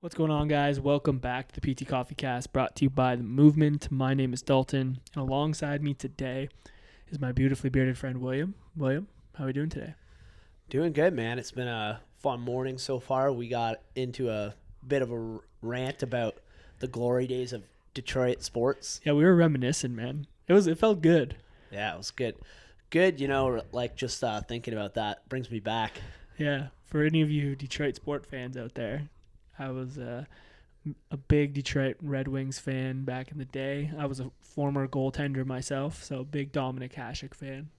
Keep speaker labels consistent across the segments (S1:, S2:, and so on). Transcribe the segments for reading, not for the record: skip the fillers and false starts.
S1: What's going on, guys? Welcome back to the PT Coffee Cast, brought to you by The Movement. My name is Dalton, and alongside me today is my beautifully bearded friend, William. William, how are we doing today?
S2: Doing good, man. It's been a fun morning so far. We got into a bit of a rant about the glory days of Detroit sports.
S1: Yeah, we were reminiscing, man. It felt good.
S2: Yeah, it was good. Like just thinking about that brings me back.
S1: Yeah, for any of you Detroit sport fans out there, I was a big Detroit Red Wings fan back in the day. I was a former goaltender myself, so big Dominic Hasek fan.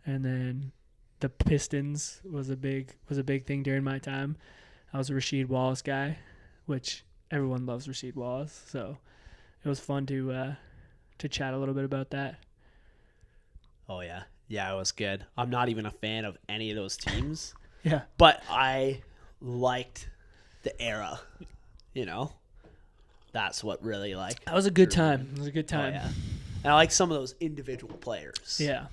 S1: And then the Pistons was a big thing during my time. I was a Rasheed Wallace guy, which everyone loves Rasheed Wallace. So it was fun to chat a little bit about that.
S2: Oh yeah, it was good. I'm not even a fan of any of those teams.
S1: Yeah,
S2: but I liked the era. You know, that's what really
S1: that was a good time. It was a good time.
S2: Oh, yeah. And I like some of those individual players.
S1: Yeah.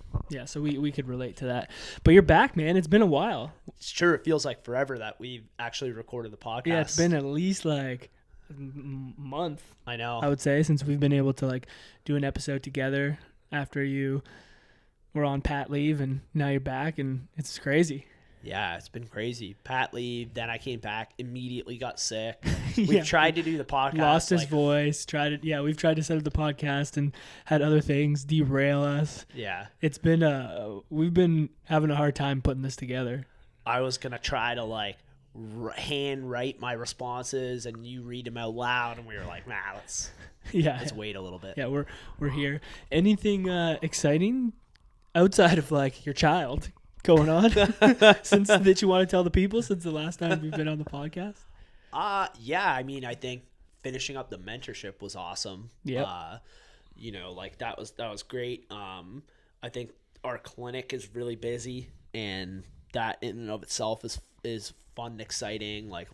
S1: So we could relate to that. But you're back, man. It's been a while.
S2: It's true. It feels like forever that we've actually recorded the podcast.
S1: Yeah, it's been at least like a month.
S2: I know.
S1: I would say since we've been able to do an episode together after you were on pat leave, and now you're back, and it's crazy.
S2: Yeah, it's been crazy. Pat leave, then I came back, immediately got sick.
S1: Yeah.
S2: We've tried to do the podcast.
S1: Lost his voice. We've tried to set up the podcast and had other things derail us.
S2: Yeah.
S1: It's been we've been having a hard time putting this together.
S2: I was going to try to hand write my responses and you read them out loud, and we were like, nah, let's wait a little bit.
S1: Yeah, we're here. Anything exciting outside of your child going on since that you want to tell the people since the last time we've been on the podcast?
S2: Yeah, I mean, I think finishing up the mentorship was awesome.
S1: Yeah.
S2: That was great. I think our clinic is really busy, and that in and of itself is fun and exciting. Like,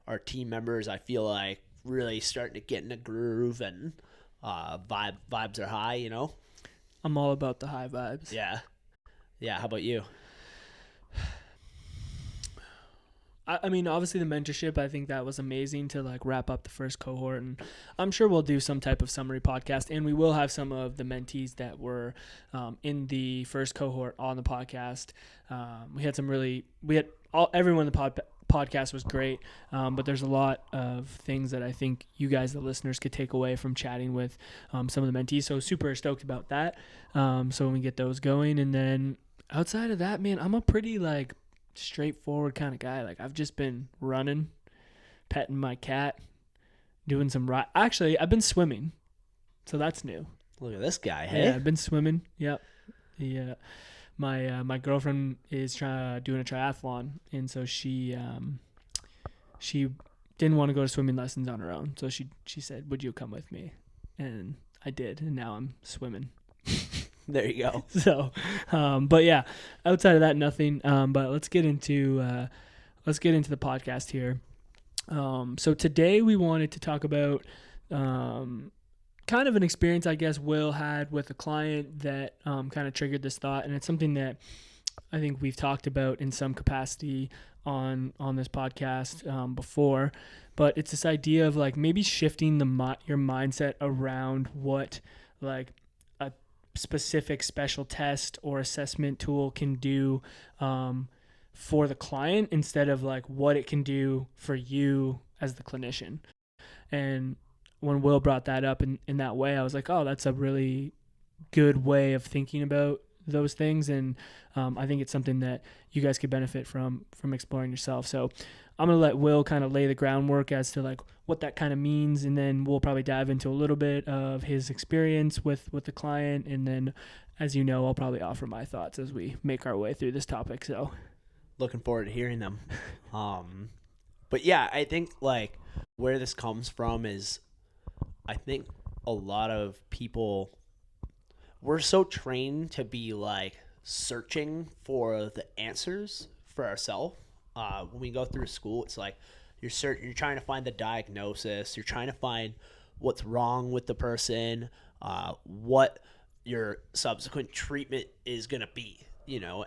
S2: our team members, I feel like, really starting to get in a groove, and vibes are high, you know?
S1: I'm all about the high vibes.
S2: Yeah. How about you?
S1: I mean, obviously the mentorship, I think that was amazing to wrap up the first cohort, and I'm sure we'll do some type of summary podcast, and we will have some of the mentees that were in the first cohort on the podcast. Everyone in the podcast was great, but there's a lot of things that I think you guys, the listeners, could take away from chatting with some of the mentees. So super stoked about that. So when we get those going, and then outside of that, man, I'm a pretty straightforward kind of guy. I've just been running, petting my cat, doing some Actually, I've been swimming, so that's new.
S2: Look at this guy. Hey,
S1: yeah, I've been swimming. Yep. Yeah. My girlfriend is doing a triathlon, and so she didn't want to go to swimming lessons on her own. So she said, "Would you come with me?" And I did, and now I'm swimming.
S2: There you go.
S1: So, but yeah, outside of that, nothing. But let's get into the podcast here. So today we wanted to talk about kind of an experience, I guess, Will had with a client that kind of triggered this thought, and it's something that I think we've talked about in some capacity on this podcast before. But it's this idea of maybe shifting your mindset around what a specific special test or assessment tool can do for the client, instead of what it can do for you as the clinician. And when Will brought that up in that way, I was like, oh, that's a really good way of thinking about those things. And I think it's something that you guys could benefit from exploring yourself. So I'm going to let Will kind of lay the groundwork as to what that kind of means. And then we'll probably dive into a little bit of his experience with the client. And then, as you know, I'll probably offer my thoughts as we make our way through this topic. So
S2: looking forward to hearing them. But yeah, I think where this comes from is, I think a lot of people, we're so trained to be searching for the answers for ourselves. When we go through school, it's you're trying to find the diagnosis, you're trying to find what's wrong with the person, what your subsequent treatment is going to be,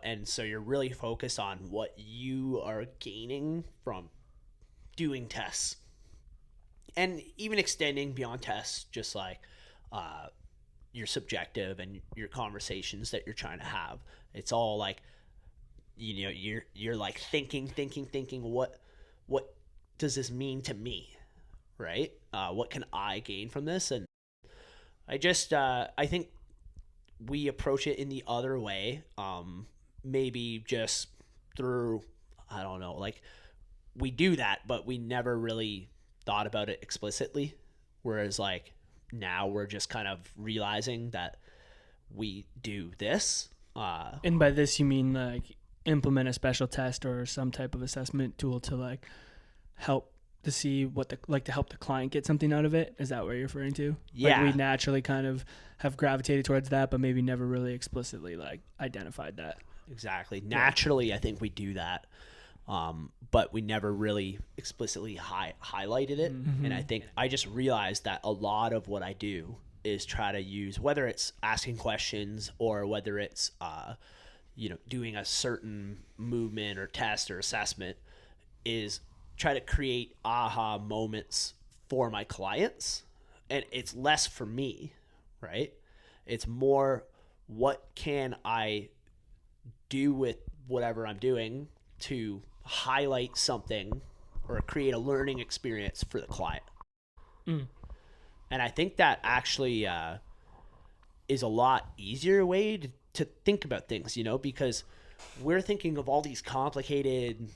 S2: and so you're really focused on what you are gaining from doing tests. and even extending beyond tests, just like your subjective and your conversations that you're trying to have. It's all like, you're like thinking, what does this mean to me, right? What can I gain from this? And I think we approach it in the other way, maybe just through, I don't know, like we do that, but we never really thought about it explicitly. Whereas like now we're just kind of realizing that we do this.
S1: And by this you mean like implement a special test or some type of assessment tool to like help to see what to help the client get something out of it. Is that what you're referring to?
S2: Yeah.
S1: Like we naturally kind of have gravitated towards that, but maybe never really explicitly like identified that.
S2: Exactly. Naturally, I think we do that. But we never really explicitly highlighted it.
S1: Mm-hmm.
S2: And I think I just realized that a lot of what I do is try to use, whether it's asking questions or whether it's, doing a certain movement or test or assessment, is try to create aha moments for my clients. And it's less for me, right? It's more, what can I do with whatever I'm doing to highlight something or create a learning experience for the client. And I think that actually is a lot easier way to think about things, because we're thinking of all these complicated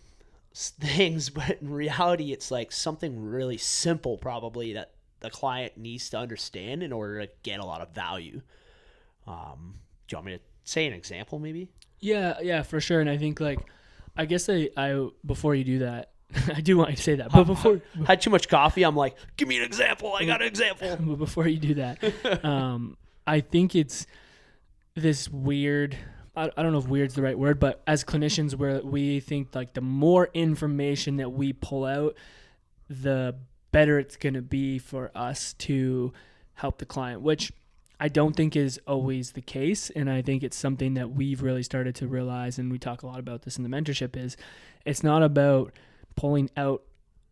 S2: things, but in reality it's like something really simple probably that the client needs to understand in order to get a lot of value. Do you want me to say an example maybe?
S1: Yeah, for sure. And I think like, I guess I before you do that, I do want you to say that, but before
S2: I had too much coffee, I'm like, give me an example. I got an example.
S1: But before you do that, I think it's this weird. I don't know if weird's the right word, but as clinicians, where we think like the more information that we pull out, the better it's going to be for us to help the client, which I don't think is always the case. And I think it's something that we've really started to realize, and we talk a lot about this in the mentorship, is it's not about pulling out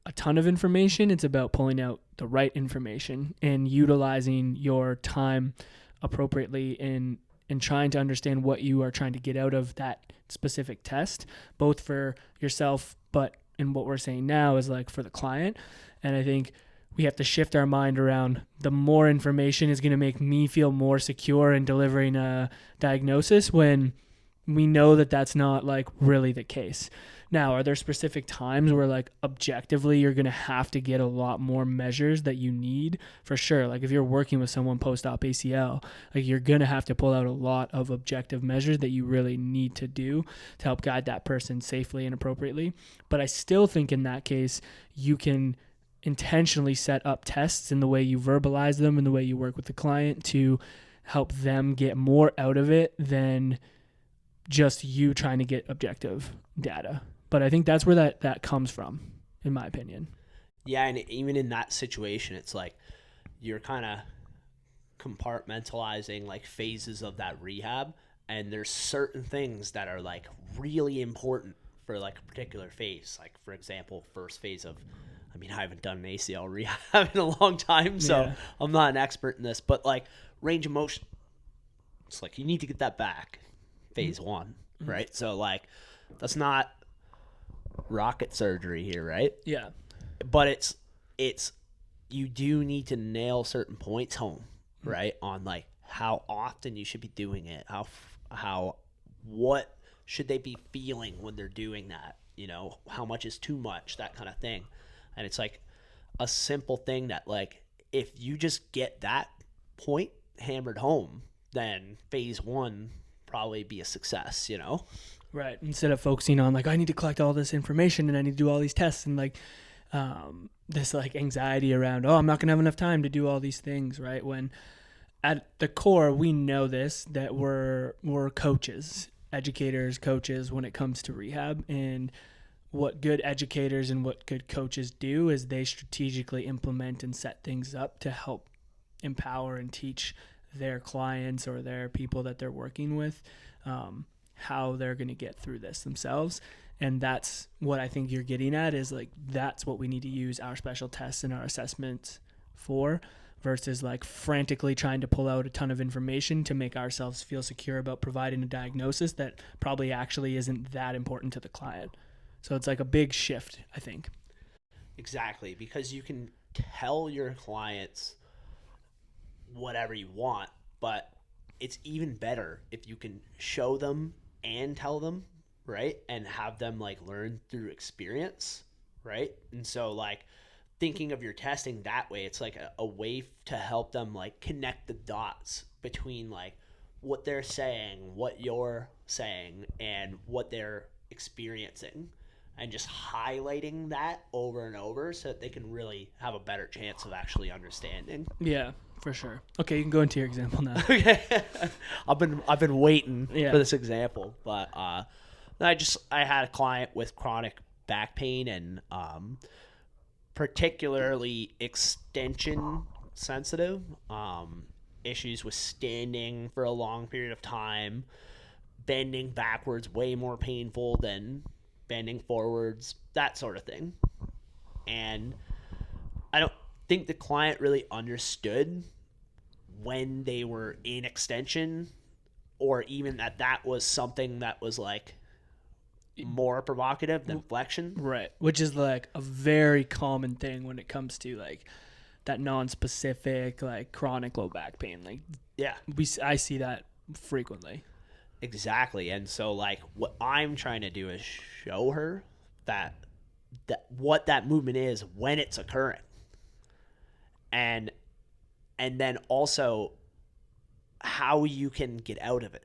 S1: a ton of information. It's about pulling out the right information and utilizing your time appropriately in trying to understand what you are trying to get out of that specific test, both for yourself, but in what we're saying now is like for the client. And I think we have to shift our mind around the more information is going to make me feel more secure in delivering a diagnosis, when we know that that's not like really the case. Now, are there specific times where like objectively you're going to have to get a lot more measures that you need? For sure. Like if you're working with someone post-op ACL, like you're going to have to pull out a lot of objective measures that you really need to do to help guide that person safely and appropriately. But I still think in that case, you can intentionally set up tests in the way you verbalize them and the way you work with the client to help them get more out of it than just you trying to get objective data. But I think that's where that comes from, in my opinion.
S2: Yeah, and even in that situation, it's like you're kind of compartmentalizing like phases of that rehab, and there's certain things that are like really important for like a particular phase. Like for example, first phase of, I haven't done an ACL rehab in a long time, so I'm not an expert in this, but like range of motion, it's like you need to get that back, phase one, right? So like that's not rocket surgery here, right?
S1: Yeah.
S2: But it's you do need to nail certain points home, right? On like how often you should be doing it, how what should they be feeling when they're doing that, how much is too much, that kind of thing. And it's like a simple thing that like if you just get that point hammered home, then phase one probably be a success,
S1: Right. Instead of focusing on like, I need to collect all this information and I need to do all these tests and like this like anxiety around, I'm not going to have enough time to do all these things, right? When at the core, we know this, that we're coaches, educators, coaches when it comes to rehab. And what good educators and what good coaches do is they strategically implement and set things up to help empower and teach their clients or their people that they're working with how they're going to get through this themselves. And that's what I think you're getting at, is like, that's what we need to use our special tests and our assessments for, versus like frantically trying to pull out a ton of information to make ourselves feel secure about providing a diagnosis that probably actually isn't that important to the client. So it's like a big shift, I think.
S2: Exactly, because you can tell your clients whatever you want, but it's even better if you can show them and tell them, right? And have them like learn through experience, right? And so like thinking of your testing that way, it's like a way to help them like connect the dots between like what they're saying, what you're saying, and what they're experiencing, and just highlighting that over and over so that they can really have a better chance of actually understanding.
S1: Yeah, for sure. Okay, you can go into your example now.
S2: Okay. I've been waiting
S1: Yeah.
S2: for this example, but I had a client with chronic back pain and particularly extension sensitive, issues with standing for a long period of time, bending backwards way more painful than bending forwards, that sort of thing. And I don't think the client really understood when they were in extension, or even that was something that was like more provocative than flexion.
S1: Right. Which is like a very common thing when it comes to like that non-specific, like chronic low back pain. Like,
S2: Yeah,
S1: I see that frequently.
S2: exactly. And so like what I'm trying to do is show her that what that movement is when it's occurring. And then also how you can get out of it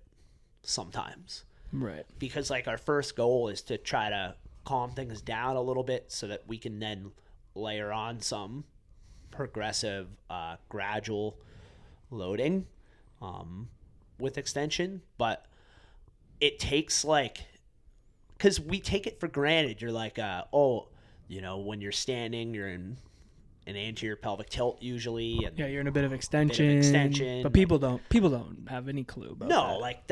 S2: sometimes.
S1: Right.
S2: Because like our first goal is to try to calm things down a little bit so that we can then layer on some progressive, gradual loading with extension. But it takes like, because we take it for granted. You're like, when you're standing, you're in an anterior pelvic tilt usually, and
S1: Yeah, you're in a bit of extension. But people don't have any clue about that.
S2: like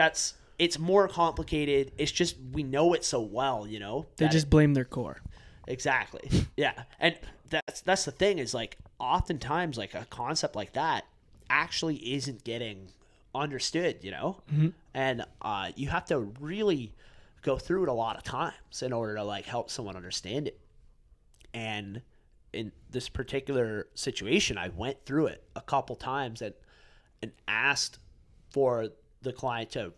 S2: it's more complicated. It's just we know it so well,
S1: They just blame their core.
S2: Exactly. Yeah. And that's the thing, is like oftentimes like a concept like that actually isn't getting understood,
S1: Mm-hmm.
S2: And you have to really go through it a lot of times in order to like help someone understand it. And in this particular situation, I went through it a couple times and asked for the client to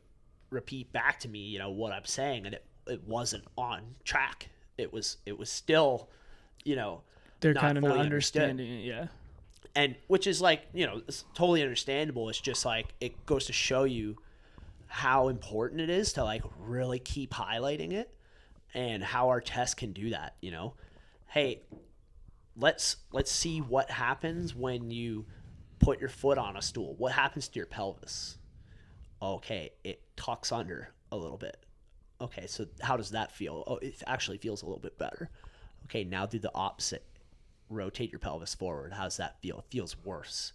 S2: repeat back to me, what I'm saying, and it wasn't on track. It was still,
S1: They're
S2: not
S1: kind of not
S2: fully understood.
S1: understanding it, yeah.
S2: And which is like, it's totally understandable. It's just like it goes to show you how important it is to like really keep highlighting it, and how our test can do that. Hey, let's see what happens when you put your foot on a stool. What happens to your pelvis? Okay, it tucks under a little bit. Okay, so how does that feel? Oh, it actually feels a little bit better. Okay, now do the opposite. Rotate your pelvis forward. How does that feel? It feels worse.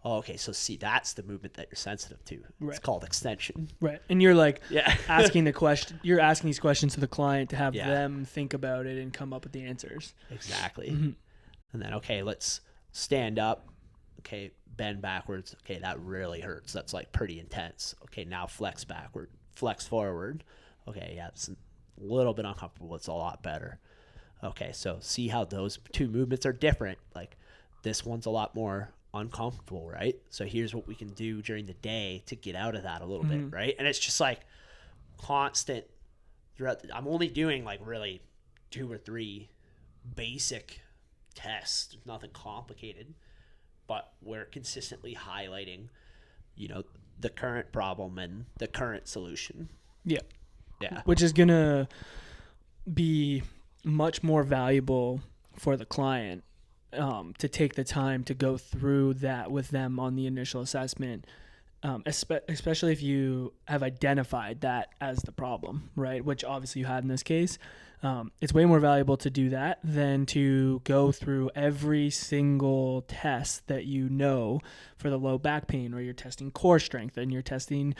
S2: Oh, okay, so see, that's the movement that you're sensitive to.
S1: Right.
S2: It's called extension.
S1: Right. And you're like
S2: Yeah.
S1: asking the question, you're asking these questions to the client to have
S2: Yeah.
S1: them think about it and come up with the answers.
S2: Exactly.
S1: Mm-hmm.
S2: And then, okay, let's stand up. Okay, bend backwards. Okay, that really hurts. That's like pretty intense. Okay, now flex backward, flex forward. Okay, yeah, it's a little bit uncomfortable. It's a lot better. Okay, so see how those two movements are different. Like this one's a lot more uncomfortable, right? So here's what we can do during the day to get out of that a little bit, right? And it's just like constant throughout. I'm only doing like really 2 or 3 basic tests, nothing complicated, but we're consistently highlighting, the current problem and the current solution.
S1: Yeah.
S2: Yeah.
S1: Which is going to be much more valuable for the client to take the time to go through that with them on the initial assessment, especially if you have identified that as the problem, right? Which obviously you had in this case. It's way more valuable to do that than to go through every single test that you know for the low back pain, where you're testing core strength and you're testing,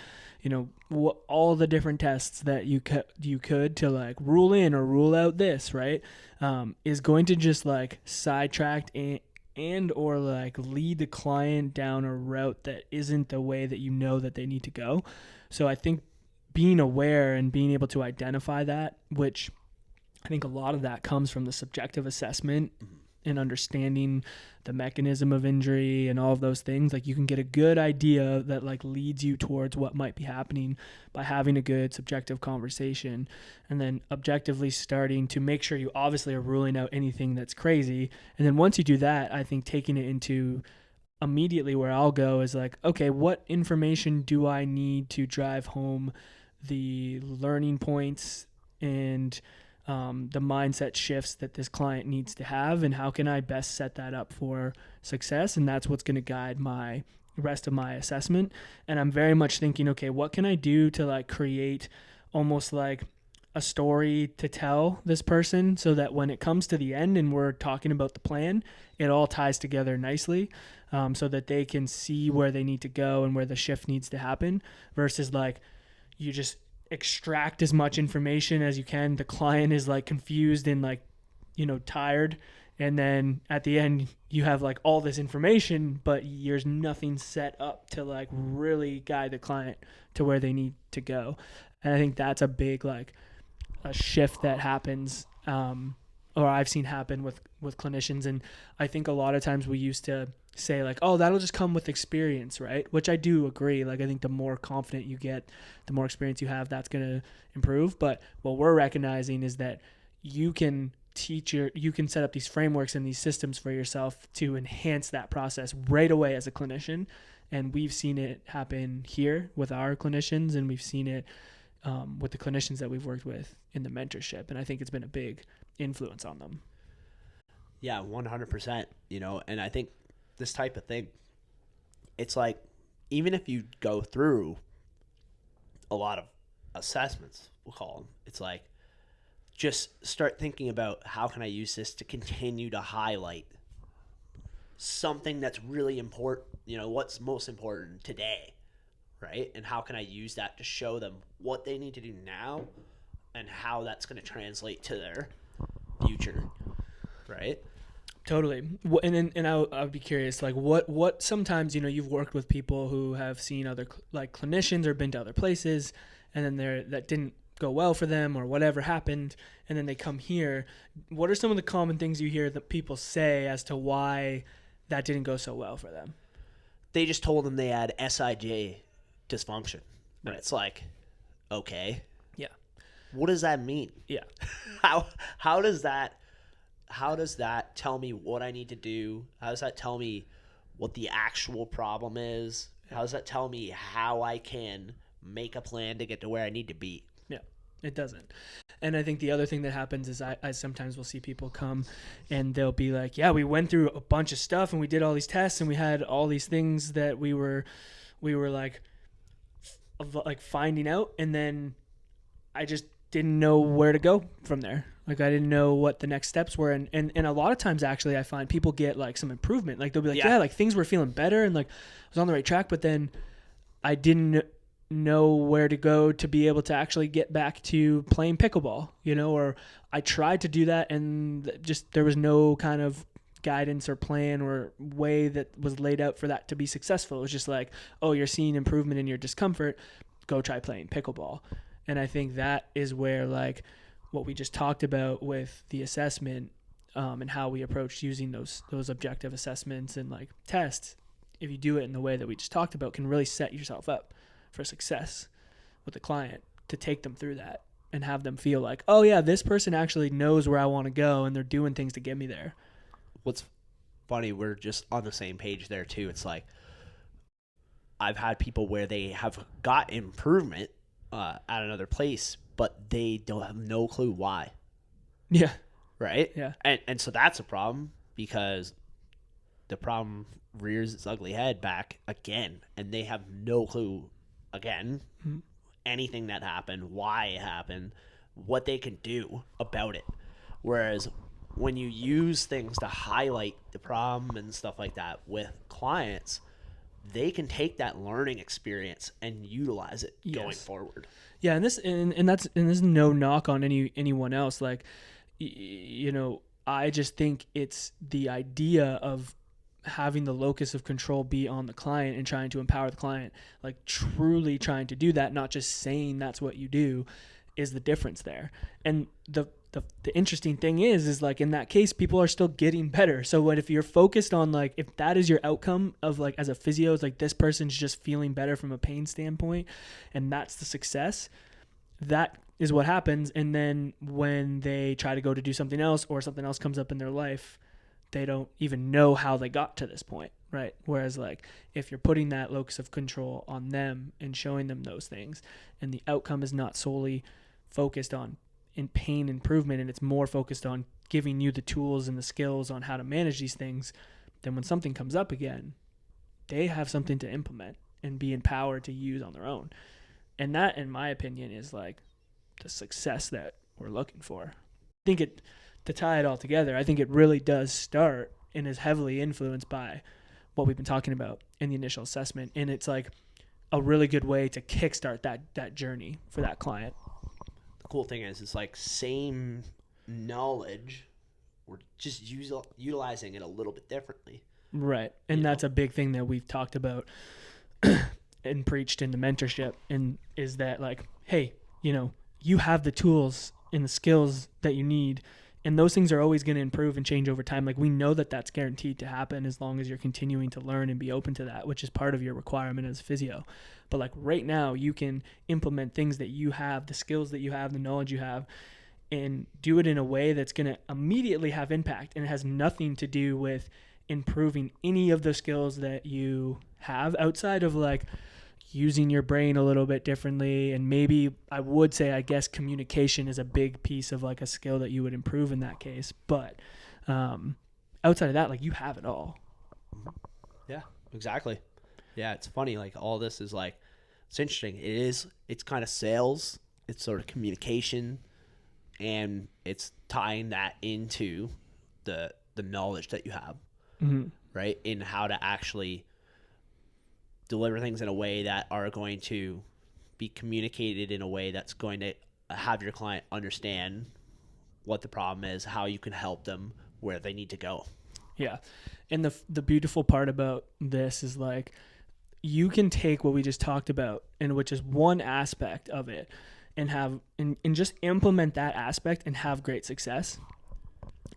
S1: all the different tests that you could to like rule in or rule out this, right? Is going to just like sidetrack and or like lead the client down a route that isn't the way that you know that they need to go. So I think being aware and being able to identify that, which I think a lot of that comes from the subjective assessment and understanding the mechanism of injury and all of those things. Like you can get a good idea that like leads you towards what might be happening by having a good subjective conversation, and then objectively starting to make sure you obviously are ruling out anything that's crazy. And then once you do that, I think taking it into immediately where I'll go is like, okay, what information do I need to drive home the learning points and the mindset shifts that this client needs to have, and how can I best set that up for success? And that's what's going to guide my rest of my assessment. And I'm very much thinking, okay, what can I do to like create almost like a story to tell this person so that when it comes to the end and we're talking about the plan, it all ties together nicely, so that they can see where they need to go and where the shift needs to happen, versus like you just extract as much information as you can. The client is like confused and like, tired. And then at the end you have like all this information, but there's nothing set up to like really guide the client to where they need to go. And I think that's a big, like a shift that happens, or I've seen happen with clinicians. And I think a lot of times we used to say like, oh, that'll just come with experience, right? Which I do agree. Like I think the more confident you get, the more experience you have, that's going to improve. But what we're recognizing is that you can set up these frameworks and these systems for yourself to enhance that process right away as a clinician. And we've seen it happen here with our clinicians, and we've seen it with the clinicians that we've worked with in the mentorship. And I think it's been a big influence on them.
S2: Yeah, 100%, and I think this type of thing, it's like, even if you go through a lot of assessments, we'll call them, it's like, just start thinking about how can I use this to continue to highlight something that's really important, what's most important today, right? And how can I use that to show them what they need to do now and how that's going to translate to their future, right?
S1: Totally. And I would be curious, like what sometimes, you've worked with people who have seen other like clinicians or been to other places, and then that didn't go well for them or whatever happened, and then they come here. What are some of the common things you hear that people say as to why that didn't go so well for them?
S2: They just told them they had SIJ dysfunction.
S1: Right.
S2: And it's like, okay.
S1: Yeah.
S2: What does that mean?
S1: Yeah.
S2: How does that tell me what I need to do? How does that tell me what the actual problem is? How does that tell me how I can make a plan to get to where I need to be?
S1: Yeah, it doesn't. And I think the other thing that happens is I sometimes will see people come and they'll be like, yeah, we went through a bunch of stuff and we did all these tests and we had all these things that we were like finding out, and then I just didn't know where to go from there. Like I didn't know what the next steps were. And a lot of times actually I find people get like some improvement. Like they'll be like, yeah, like things were feeling better and like I was on the right track, but then I didn't know where to go to be able to actually get back to playing pickleball, or I tried to do that and just there was no kind of guidance or plan or way that was laid out for that to be successful. It was just like, oh, you're seeing improvement in your discomfort, go try playing pickleball. And I think that is where like what we just talked about with the assessment, and how we approach using those objective assessments and like tests, if you do it in the way that we just talked about, can really set yourself up for success with the client, to take them through that and have them feel like, oh yeah, this person actually knows where I want to go and they're doing things to get me there.
S2: What's funny, we're just on the same page there too. It's like I've had people where they have got improvement at another place, but they don't have no clue why.
S1: Yeah.
S2: Right?
S1: Yeah.
S2: And so that's a problem, because the problem rears its ugly head back again, and they have no clue again anything that happened, why it happened, what they can do about it. Whereas when you use things to highlight the problem and stuff like that with clients, they can take that learning experience and utilize it going forward.
S1: Yeah, and this and there's no knock on anyone else. Like, I just think it's the idea of having the locus of control be on the client and trying to empower the client, like truly trying to do that, not just saying that's what you do, is the difference there. And the interesting thing is like in that case, people are still getting better. So what if you're focused on like, if that is your outcome of like, as a physio, it's like this person's just feeling better from a pain standpoint, and that's the success, that is what happens. And then when they try to go to do something else or something else comes up in their life, they don't even know how they got to this point, right? Whereas like if you're putting that locus of control on them and showing them those things, and the outcome is not solely focused on in pain improvement, and it's more focused on giving you the tools and the skills on how to manage these things, then when something comes up again, they have something to implement and be empowered to use on their own. And that, in my opinion, is like the success that we're looking for. I think to tie it all together, I think it really does start and is heavily influenced by what we've been talking about in the initial assessment. And it's like a really good way to kickstart that journey for that client.
S2: Cool thing is it's like same knowledge, we're just utilizing it a little bit differently,
S1: right? And that's a big thing that we've talked about and preached in the mentorship, and is that like, hey, you have the tools and the skills that you need, and those things are always going to improve and change over time. Like we know that that's guaranteed to happen as long as you're continuing to learn and be open to that, which is part of your requirement as a physio. But like right now, you can implement things that you have, the skills that you have, the knowledge you have, and do it in a way that's going to immediately have impact. And it has nothing to do with improving any of the skills that you have outside of like using your brain a little bit differently. And maybe I would say, I guess communication is a big piece of like a skill that you would improve in that case. But outside of that, like you have it all.
S2: Yeah, exactly. Yeah, it's funny. Like all this is like, it's interesting. It's kind of sales. It's sort of communication, and it's tying that into the knowledge that you have, right? In how to actually deliver things in a way that are going to be communicated in a way that's going to have your client understand what the problem is, how you can help them, where they need to go.
S1: Yeah. And the beautiful part about this is like, you can take what we just talked about, and which is one aspect of it, and have and just implement that aspect and have great success.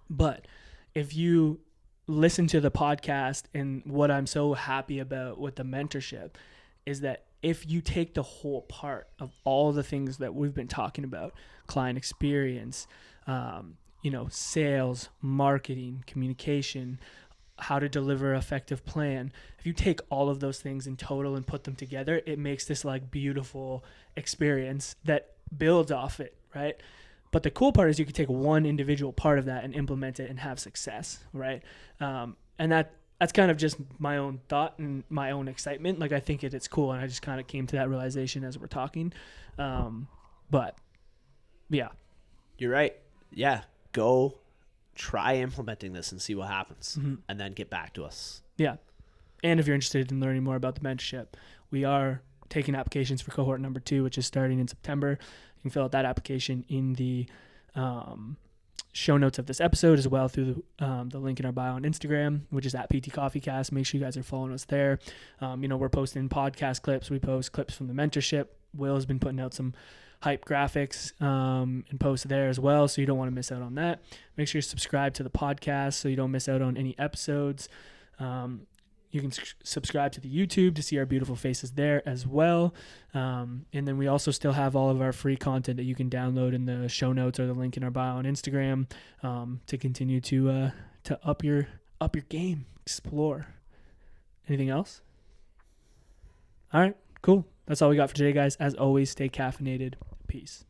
S1: But if you listen to the podcast, and what I'm so happy about with the mentorship is that if you take the whole part of all the things that we've been talking about, client experience, sales, marketing, communication, how to deliver effective plan, if you take all of those things in total and put them together, it makes this like beautiful experience that builds off it, right? But the cool part is you can take one individual part of that and implement it and have success, right? And that's kind of just my own thought and my own excitement. Like I think it's cool, and I just kind of came to that realization as we're talking. But yeah,
S2: you're right. Yeah, go try implementing this and see what happens, and then get back to us.
S1: Yeah. And if you're interested in learning more about the mentorship, we are taking applications for cohort number 2, which is starting in September. You can fill out that application in the show notes of this episode, as well through the link in our bio on Instagram, which is at PT CoffeeCast. Make sure you guys are following us there. We're posting podcast clips. We post clips from the mentorship. Will has been putting out some hype graphics and post there as well, so you don't want to miss out on that. Make sure you subscribe to the podcast so you don't miss out on any episodes. You can subscribe to the YouTube to see our beautiful faces there as well. And then we also still have all of our free content that you can download in the show notes or the link in our bio on Instagram to continue to up your game, explore. Anything else? All right, cool. That's all we got for today, guys. As always, stay caffeinated. Peace.